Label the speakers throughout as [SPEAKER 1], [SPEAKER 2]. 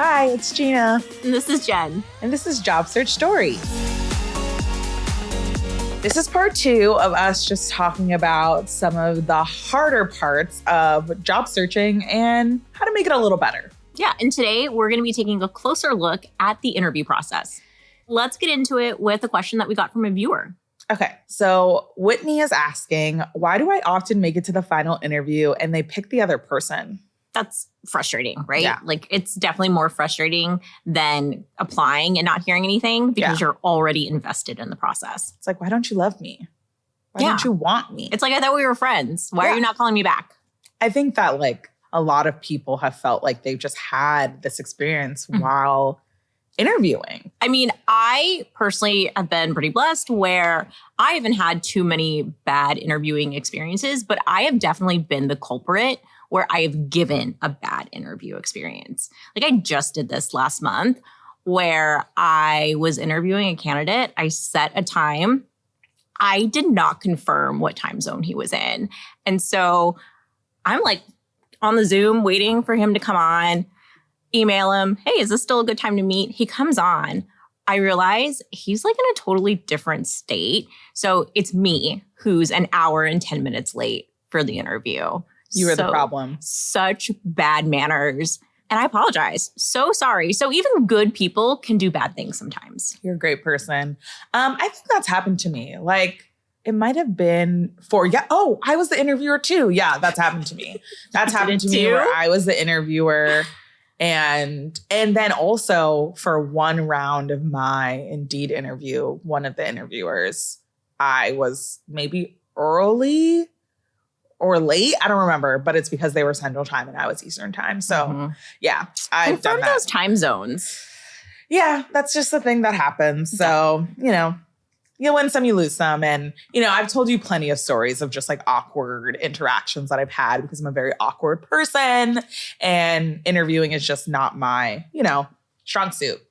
[SPEAKER 1] Hi, it's Gina.
[SPEAKER 2] And this is Jen.
[SPEAKER 1] And this is Job Search Stories. This is part 2 of us just talking about some of the harder parts of job searching and how to make it a little better.
[SPEAKER 2] Yeah, and today we're going to be taking a closer look at the interview process. Let's get into it with a question that we got from a viewer.
[SPEAKER 1] Okay, so Whitney is asking, why do I often make it to the final interview and they pick the other person?
[SPEAKER 2] That's frustrating, right?
[SPEAKER 1] Yeah.
[SPEAKER 2] Like, it's definitely more frustrating than applying and not hearing anything because you're already invested in the process.
[SPEAKER 1] It's like, why don't you love me? Why don't you want me?
[SPEAKER 2] It's like, I thought we were friends. Why are you not calling me back?
[SPEAKER 1] I think that a lot of people have felt like they've just had this experience while interviewing.
[SPEAKER 2] I mean, I personally have been pretty blessed where I haven't had too many bad interviewing experiences, but I have definitely been the culprit where I have given a bad interview experience. Like, I just did this last month where I was interviewing a candidate. I set a time. I did not confirm what time zone he was in. And so I'm like on the Zoom waiting for him to come on. Email him, hey, is this still a good time to meet? He comes on. I realize he's like in a totally different state. So it's me who's an hour and 10 minutes late for the interview.
[SPEAKER 1] You were the problem.
[SPEAKER 2] Such bad manners. And I apologize. So sorry. So even good people can do bad things sometimes.
[SPEAKER 1] You're a great person. I think that's happened to me. Like, it might have been I was the interviewer too. Yeah, that's happened to me. That's happened to me where I was the interviewer. And then also for one round of my Indeed interview, one of the interviewers, I was maybe early or late. I don't remember, but it's because they were Central Time and I was Eastern Time. So yeah, I've done that.
[SPEAKER 2] Those time zones.
[SPEAKER 1] Yeah, that's just the thing that happens. So, you win some, you lose some. And, I've told you plenty of stories of just like awkward interactions that I've had because I'm a very awkward person and interviewing is just not my, strong suit.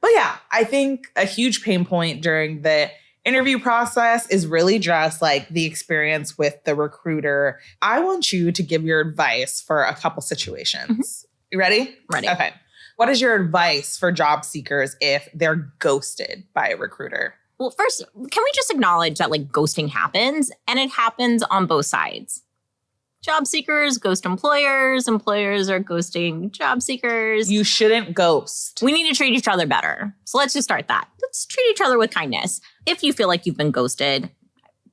[SPEAKER 1] But yeah, I think a huge pain point during the interview process is really just like the experience with the recruiter. I want you to give your advice for a couple situations. Mm-hmm. You ready?
[SPEAKER 2] Ready.
[SPEAKER 1] Okay. What is your advice for job seekers if they're ghosted by a recruiter?
[SPEAKER 2] Well, first, can we just acknowledge that ghosting happens and it happens on both sides? Job seekers ghost employers. Employers are ghosting job seekers.
[SPEAKER 1] You shouldn't ghost.
[SPEAKER 2] We need to treat each other better. So let's just start that. Let's treat each other with kindness. If you feel like you've been ghosted,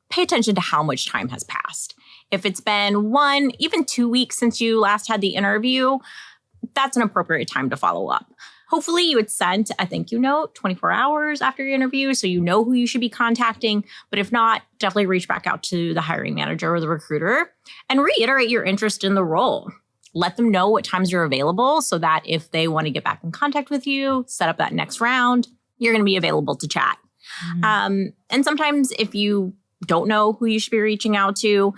[SPEAKER 2] pay attention to how much time has passed. If it's been 1, even 2 weeks since you last had the interview, that's an appropriate time to follow up. Hopefully you had sent a thank you note 24 hours after your interview so you know who you should be contacting. But if not, definitely reach back out to the hiring manager or the recruiter and reiterate your interest in the role. Let them know what times you're available so that if they want to get back in contact with you, set up that next round, you're going to be available to chat. Mm-hmm. And sometimes if you don't know who you should be reaching out to,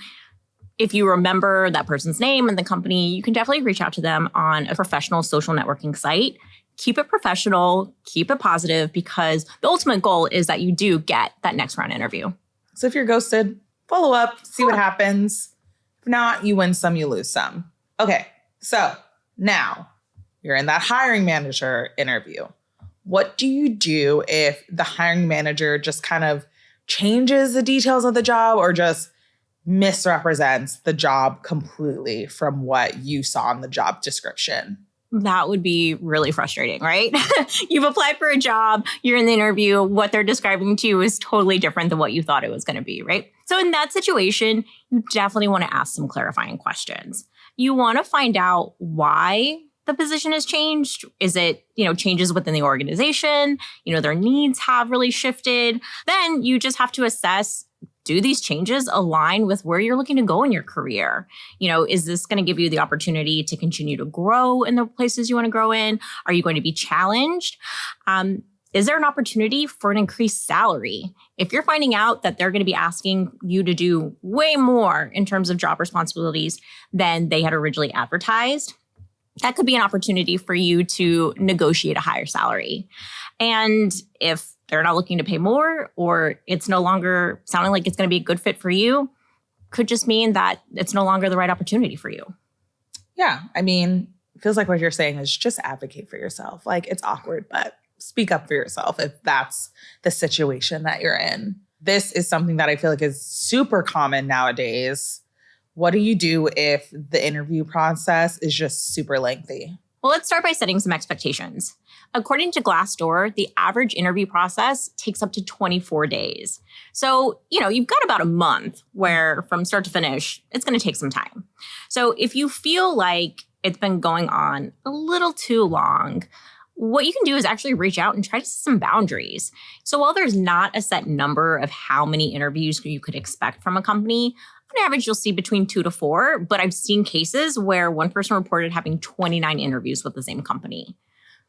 [SPEAKER 2] if you remember that person's name and the company, you can definitely reach out to them on a professional social networking site. Keep it professional, keep it positive, because the ultimate goal is that you do get that next round interview.
[SPEAKER 1] So if you're ghosted, follow up, see what happens. If not, you win some, you lose some. Okay, so now you're in that hiring manager interview. What do you do if the hiring manager just kind of changes the details of the job or just misrepresents the job completely from what you saw in the job description?
[SPEAKER 2] That would be really frustrating, right? You've applied for a job, you're in the interview, what they're describing to you is totally different than what you thought it was going to be, right? So in that situation, you definitely want to ask some clarifying questions. You want to find out why the position has changed. Is it, changes within the organization? Their needs have really shifted. Then you just have to assess, do these changes align with where you're looking to go in your career? Is this going to give you the opportunity to continue to grow in the places you want to grow in? Are you going to be challenged? Is there an opportunity for an increased salary? If you're finding out that they're going to be asking you to do way more in terms of job responsibilities than they had originally advertised, that could be an opportunity for you to negotiate a higher salary. And if they're not looking to pay more, or it's no longer sounding like it's going to be a good fit for you, could just mean that it's no longer the right opportunity for you.
[SPEAKER 1] Yeah. I mean, feels like what you're saying is just advocate for yourself. Like, it's awkward, but speak up for yourself if that's the situation that you're in. This is something that I feel like is super common nowadays. What do you do if the interview process is just super lengthy?
[SPEAKER 2] Well, let's start by setting some expectations. According to Glassdoor, the average interview process takes up to 24 days. So, you've got about a month where from start to finish, it's going to take some time. So if you feel like it's been going on a little too long, what you can do is actually reach out and try to set some boundaries. So while there's not a set number of how many interviews you could expect from a company, on average, you'll see between 2 to 4, but I've seen cases where one person reported having 29 interviews with the same company.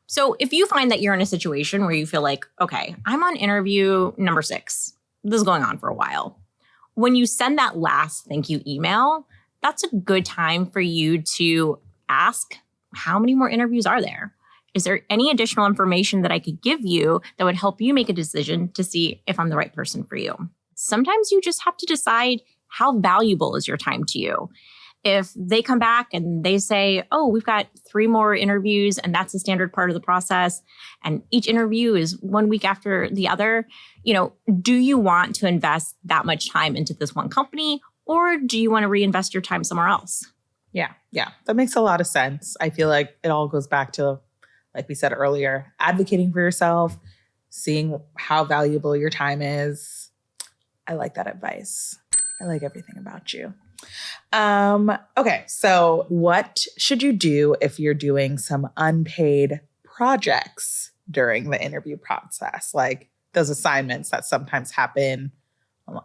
[SPEAKER 2] So if you find that you're in a situation where you feel like, okay, I'm on interview number 6, this is going on for a while. When you send that last thank you email, that's a good time for you to ask, how many more interviews are there? Is there any additional information that I could give you that would help you make a decision to see if I'm the right person for you? Sometimes you just have to decide, how valuable is your time to you? If they come back and they say, oh, we've got 3 more interviews and that's the standard part of the process, and each interview is 1 week after the other, do you want to invest that much time into this one company, or do you want to reinvest your time somewhere else?
[SPEAKER 1] Yeah. That makes a lot of sense. I feel like it all goes back to, like we said earlier, advocating for yourself, seeing how valuable your time is. I like that advice. I like everything about you. Okay, so what should you do if you're doing some unpaid projects during the interview process? Like those assignments that sometimes happen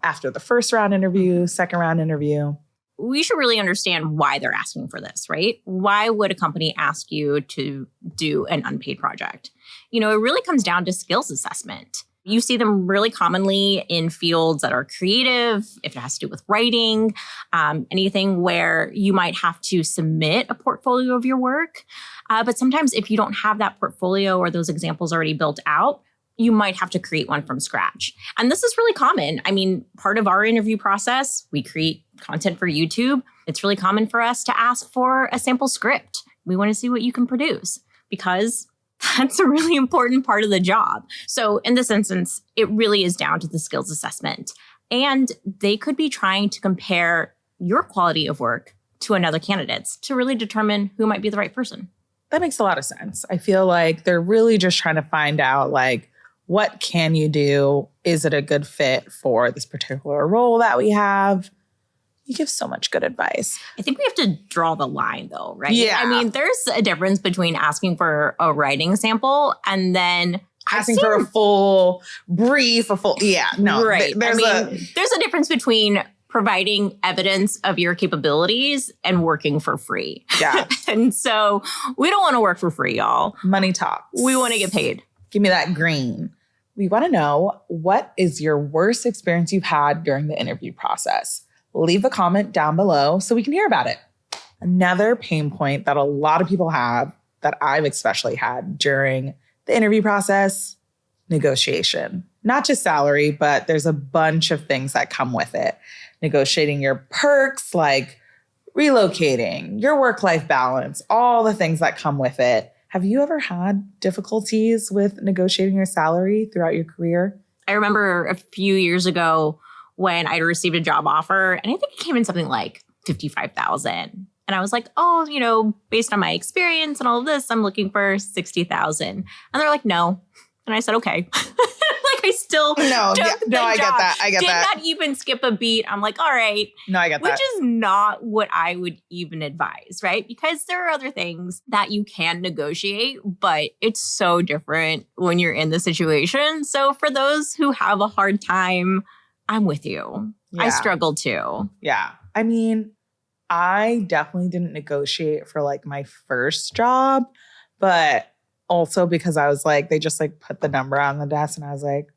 [SPEAKER 1] after the first round interview, second round interview.
[SPEAKER 2] We should really understand why they're asking for this, right? Why would a company ask you to do an unpaid project? It really comes down to skills assessment. You see them really commonly in fields that are creative, if it has to do with writing, anything where you might have to submit a portfolio of your work. But sometimes if you don't have that portfolio or those examples already built out, you might have to create one from scratch. And this is really common. I mean, part of our interview process, we create content for YouTube. It's really common for us to ask for a sample script. We want to see what you can produce because that's a really important part of the job. So in this instance, it really is down to the skills assessment. And they could be trying to compare your quality of work to another candidate's to really determine who might be the right person.
[SPEAKER 1] That makes a lot of sense. I feel like they're really just trying to find out, like, what can you do? Is it a good fit for this particular role that we have? You give so much good advice.
[SPEAKER 2] I think we have to draw the line though, right?
[SPEAKER 1] Yeah.
[SPEAKER 2] I mean, there's a difference between asking for a writing sample and then
[SPEAKER 1] asking for a full brief,
[SPEAKER 2] Right.
[SPEAKER 1] There's
[SPEAKER 2] a difference between providing evidence of your capabilities and working for free.
[SPEAKER 1] Yeah.
[SPEAKER 2] And so we don't want to work for free, y'all.
[SPEAKER 1] Money talks.
[SPEAKER 2] We want to get paid.
[SPEAKER 1] Give me that green. We want to know, what is your worst experience you've had during the interview process? Leave a comment down below so we can hear about it. Another pain point that a lot of people have, that I've especially had during the interview process, negotiation. Not just salary, but there's a bunch of things that come with it. Negotiating your perks, like relocating, your work-life balance, all the things that come with it. Have you ever had difficulties with negotiating your salary throughout your career?
[SPEAKER 2] I remember a few years ago when I'd received a job offer, and I think it came in something like $55,000. And I was like, oh, based on my experience and all of this, I'm looking for $60,000. And they're like, no. And I said, okay. I still took the
[SPEAKER 1] I
[SPEAKER 2] job.
[SPEAKER 1] get that.
[SPEAKER 2] Did not even skip a beat. I'm like, all right.
[SPEAKER 1] No, I get that.
[SPEAKER 2] Which is not what I would even advise, right? Because there are other things that you can negotiate, but it's so different when you're in the situation. So for those who have a hard time, I'm with you. Yeah. I struggled too.
[SPEAKER 1] Yeah. I mean, I definitely didn't negotiate for like my first job, but also because I was like, they just like put the number on the desk and I was like,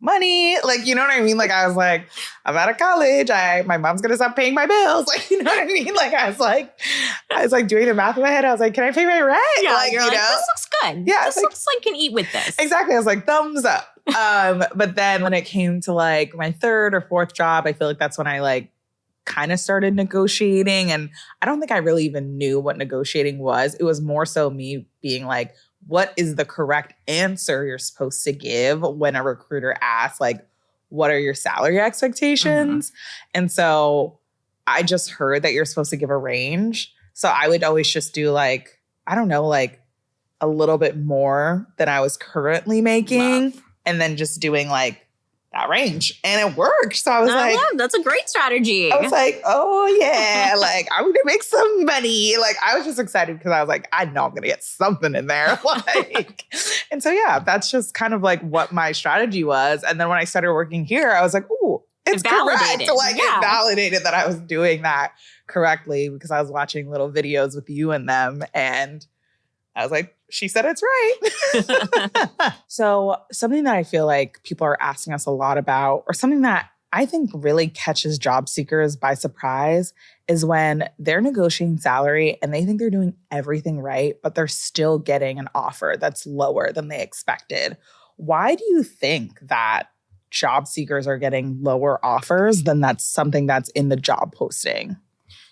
[SPEAKER 1] money, like, you know what I mean? Like, I was like, I'm out of college. My mom's going to stop paying my bills. Like, you know what I mean? Like, I was like doing the math in my head. I was like, can I pay my rent?
[SPEAKER 2] Yeah, like, you're like, this looks good.
[SPEAKER 1] Yeah.
[SPEAKER 2] This looks like can eat with this.
[SPEAKER 1] Exactly. I was like, thumbs up. But then when it came to like my third or fourth job, I feel like that's when I like kind of started negotiating. And I don't think I really even knew what negotiating was. It was more so me being like, what is the correct answer you're supposed to give when a recruiter asks, like, what are your salary expectations? And so I just heard that you're supposed to give a range. So I would always just do like, I don't know, like a little bit more than I was currently making. And then just doing like that range. And it worked. So I was like,
[SPEAKER 2] that's a great strategy.
[SPEAKER 1] I was like, oh yeah, like I'm gonna make some money. Like I was just excited because I was like, I know I'm gonna get something in there. Like, and so yeah, that's just kind of like what my strategy was. And then when I started working here, I was like, ooh, it's correct. Like it validated that I was doing that correctly because I was watching little videos with you and them. And I was like, she said it's right. So something that I feel like people are asking us a lot about, or something that I think really catches job seekers by surprise, is when they're negotiating salary and they think they're doing everything right, but they're still getting an offer that's lower than they expected. Why do you think that job seekers are getting lower offers than that's something that's in the job posting?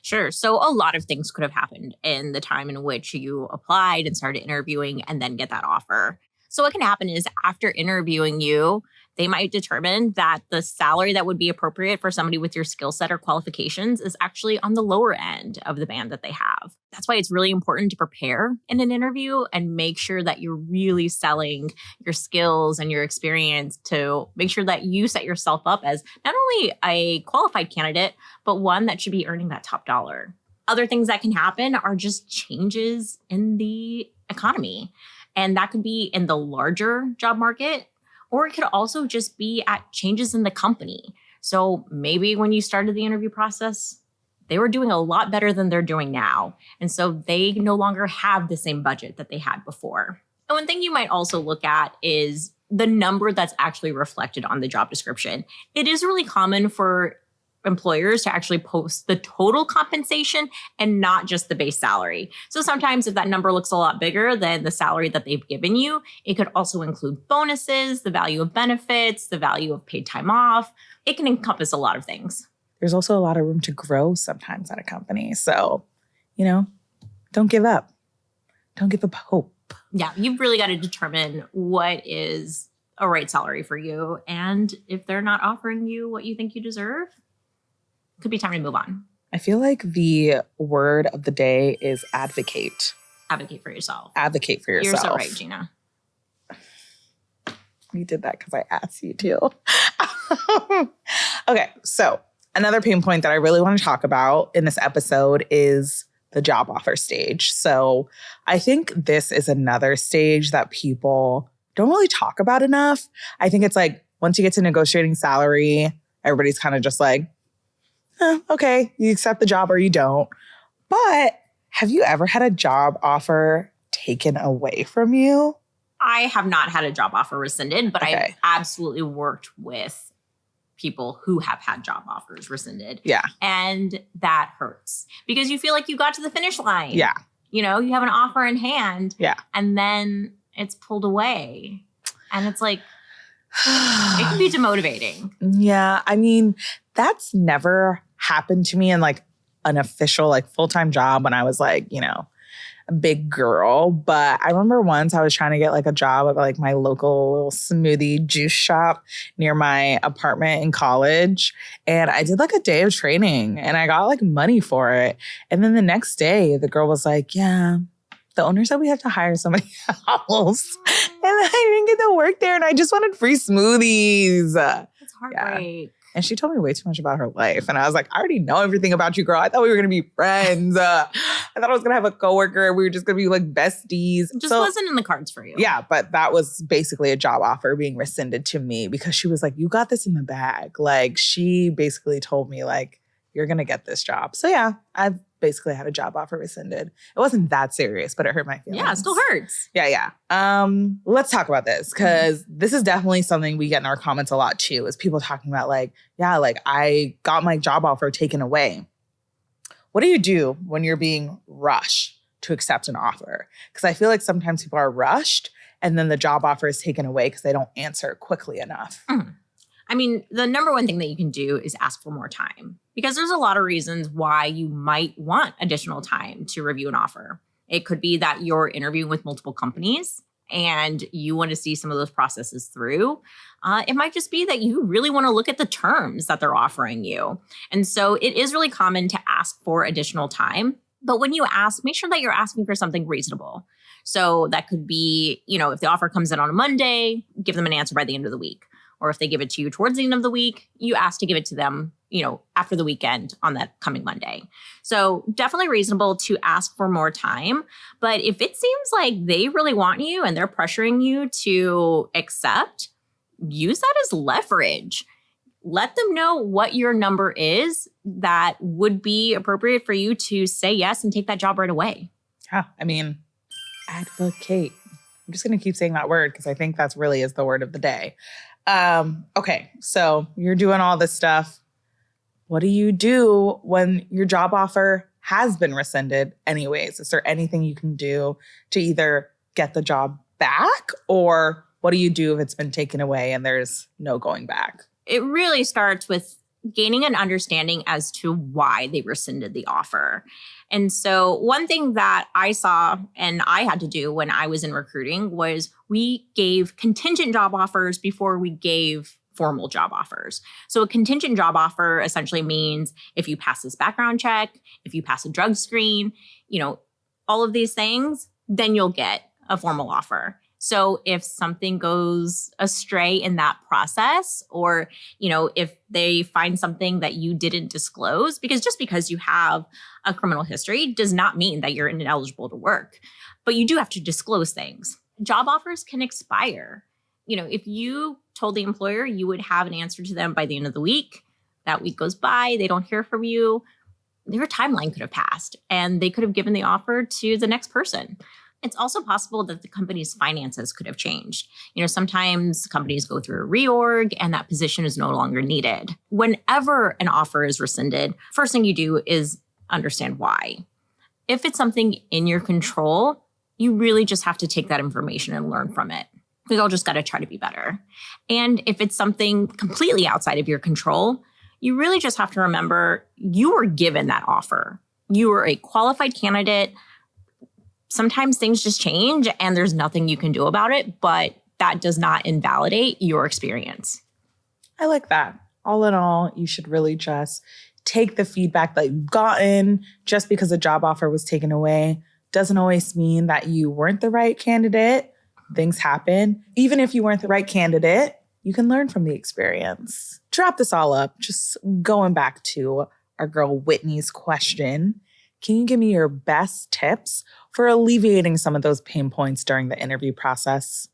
[SPEAKER 2] Sure. So a lot of things could have happened in the time in which you applied and started interviewing and then get that offer. So what can happen is after interviewing you, they might determine that the salary that would be appropriate for somebody with your skill set or qualifications is actually on the lower end of the band that they have. That's why it's really important to prepare in an interview and make sure that you're really selling your skills and your experience to make sure that you set yourself up as not only a qualified candidate, but one that should be earning that top dollar. Other things that can happen are just changes in the economy. And that could be in the larger job market, or it could also just be at changes in the company. So maybe when you started the interview process, they were doing a lot better than they're doing now. And so they no longer have the same budget that they had before. And one thing you might also look at is the number that's actually reflected on the job description. It is really common for employers to actually post the total compensation and not just the base salary. So sometimes if that number looks a lot bigger than the salary that they've given you, it could also include bonuses, the value of benefits, the value of paid time off. It can encompass a lot of things.
[SPEAKER 1] There's also a lot of room to grow sometimes at a company. So, don't give up. Don't give up hope.
[SPEAKER 2] Yeah, you've really got to determine what is a right salary for you. And if they're not offering you what you think you deserve, it could be time to move on.
[SPEAKER 1] I feel like the word of the day is advocate.
[SPEAKER 2] Advocate for yourself.
[SPEAKER 1] Advocate for yourself.
[SPEAKER 2] You're so right, Gina.
[SPEAKER 1] You did that because I asked you to. Okay, so another pain point that I really want to talk about in this episode is the job offer stage. So I think this is another stage that people don't really talk about enough. I think it's like once you get to negotiating salary, everybody's kind of just like, okay, you accept the job or you don't. But have you ever had a job offer taken away from you?
[SPEAKER 2] I have not had a job offer rescinded, but I've absolutely worked with people who have had job offers rescinded.
[SPEAKER 1] Yeah.
[SPEAKER 2] And that hurts because you feel like you got to the finish line.
[SPEAKER 1] Yeah.
[SPEAKER 2] You have an offer in hand.
[SPEAKER 1] Yeah.
[SPEAKER 2] And then it's pulled away. And it's like, it can be demotivating.
[SPEAKER 1] Yeah. I mean, that's never happened to me in like an official, like full-time job when I was like, a big girl. But I remember once I was trying to get like a job at like my local smoothie juice shop near my apartment in college. And I did like a day of training and I got like money for it. And then the next day the girl was like, yeah, the owner said we have to hire somebody else. And I didn't get to work there and I just wanted free smoothies.
[SPEAKER 2] That's heartbreak.
[SPEAKER 1] Yeah. And she told me way too much about her life. And I was like, I already know everything about you, girl. I thought we were going to be friends. I thought I was going to have a coworker. We were just going to be like besties.
[SPEAKER 2] It just wasn't in the cards for you.
[SPEAKER 1] Yeah, but that was basically a job offer being rescinded to me because she was like, you got this in the bag. Like she basically told me like, you're going to get this job. So yeah, I've basically had a job offer rescinded. It wasn't that serious, but it hurt my feelings.
[SPEAKER 2] Yeah, it still hurts.
[SPEAKER 1] Yeah. Let's talk about this because this is definitely something we get in our comments a lot too, is people talking about like, yeah, like I got my job offer taken away. What do you do when you're being rushed to accept an offer? Because I feel like sometimes people are rushed and then the job offer is taken away because they don't answer quickly enough.
[SPEAKER 2] I mean, the number one thing that you can do is ask for more time, because there's a lot of reasons why you might want additional time to review an offer. It could be that you're interviewing with multiple companies and you want to see some of those processes through. It might just be that you really want to look at the terms that they're offering you. And so it is really common to ask for additional time. But when you ask, make sure that you're asking for something reasonable. So that could be, if the offer comes in on a Monday, give them an answer by the end of the week. Or if they give it to you towards the end of the week, you ask to give it to them, after the weekend on that coming Monday. So definitely reasonable to ask for more time. But if it seems like they really want you and they're pressuring you to accept, use that as leverage. Let them know what your number is that would be appropriate for you to say yes and take that job right away.
[SPEAKER 1] Yeah, I mean, advocate. I'm just going to keep saying that word because I think that's really is the word of the day. Okay, so you're doing all this stuff. What do you do when your job offer has been rescinded anyways? Is there anything you can do to either get the job back, or what do you do if it's been taken away and there's no going back?
[SPEAKER 2] It really starts with gaining an understanding as to why they rescinded the offer. And so one thing that I saw and I had to do when I was in recruiting was we gave contingent job offers before we gave formal job offers. So a contingent job offer essentially means if you pass this background check, if you pass a drug screen, all of these things, then you'll get a formal offer. So if something goes astray in that process, or, if they find something that you didn't disclose, because just because you have a criminal history does not mean that you're ineligible to work, but you do have to disclose things. Job offers can expire. If you told the employer you would have an answer to them by the end of the week, that week goes by, they don't hear from you, their timeline could have passed and they could have given the offer to the next person. It's also possible that the company's finances could have changed. Sometimes companies go through a reorg and that position is no longer needed. Whenever an offer is rescinded, first thing you do is understand why. If it's something in your control, you really just have to take that information and learn from it. We all just got to try to be better. And if it's something completely outside of your control, you really just have to remember you were given that offer. You were a qualified candidate. Sometimes things just change and there's nothing you can do about it, but that does not invalidate your experience.
[SPEAKER 1] I like that. All in all, you should really just take the feedback that you've gotten. Just because a job offer was taken away doesn't always mean that you weren't the right candidate. Things happen. Even if you weren't the right candidate, you can learn from the experience. To wrap this all up, just going back to our girl Whitney's question, can you give me your best tips for alleviating some of those pain points during the interview process?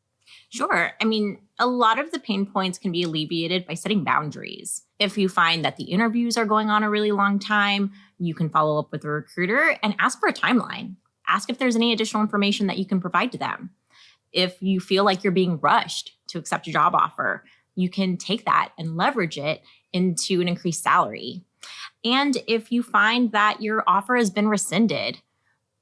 [SPEAKER 2] Sure. I mean, a lot of the pain points can be alleviated by setting boundaries. If you find that the interviews are going on a really long time, you can follow up with a recruiter and ask for a timeline. Ask if there's any additional information that you can provide to them. If you feel like you're being rushed to accept a job offer, you can take that and leverage it into an increased salary. And if you find that your offer has been rescinded,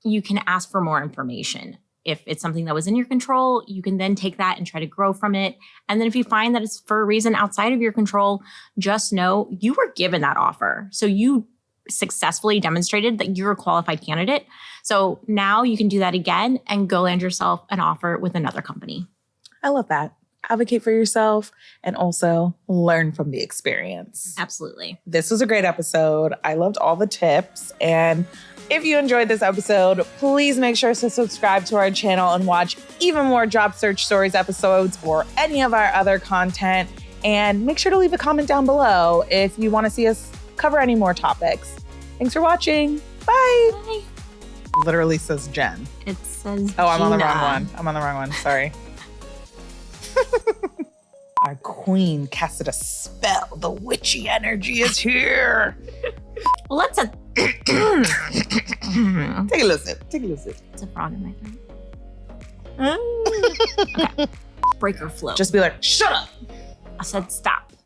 [SPEAKER 2] you can ask for more information. If it's something that was in your control, you can then take that and try to grow from it. And then if you find that it's for a reason outside of your control, just know you were given that offer. So you successfully demonstrated that you're a qualified candidate. So now you can do that again and go land yourself an offer with another company.
[SPEAKER 1] I love that. Advocate for yourself and also learn from the experience.
[SPEAKER 2] Absolutely.
[SPEAKER 1] This was a great episode. I loved all the tips. And if you enjoyed this episode, please make sure to subscribe to our channel and watch even more Job Search Stories episodes or any of our other content. And make sure to leave a comment down below if you want to see us cover any more topics. Thanks for watching. Bye.
[SPEAKER 2] Bye.
[SPEAKER 1] Literally says Jen.
[SPEAKER 2] It says
[SPEAKER 1] Oh, I'm on the
[SPEAKER 2] Gina.
[SPEAKER 1] wrong one. I'm on the wrong one. Sorry. Our queen casted a spell. The witchy energy is here.
[SPEAKER 2] Well, let's
[SPEAKER 1] Take a listen. Take a listen.
[SPEAKER 2] It's a frog in my throat. Okay. Break your flow.
[SPEAKER 1] Just be like, shut up.
[SPEAKER 2] I said stop.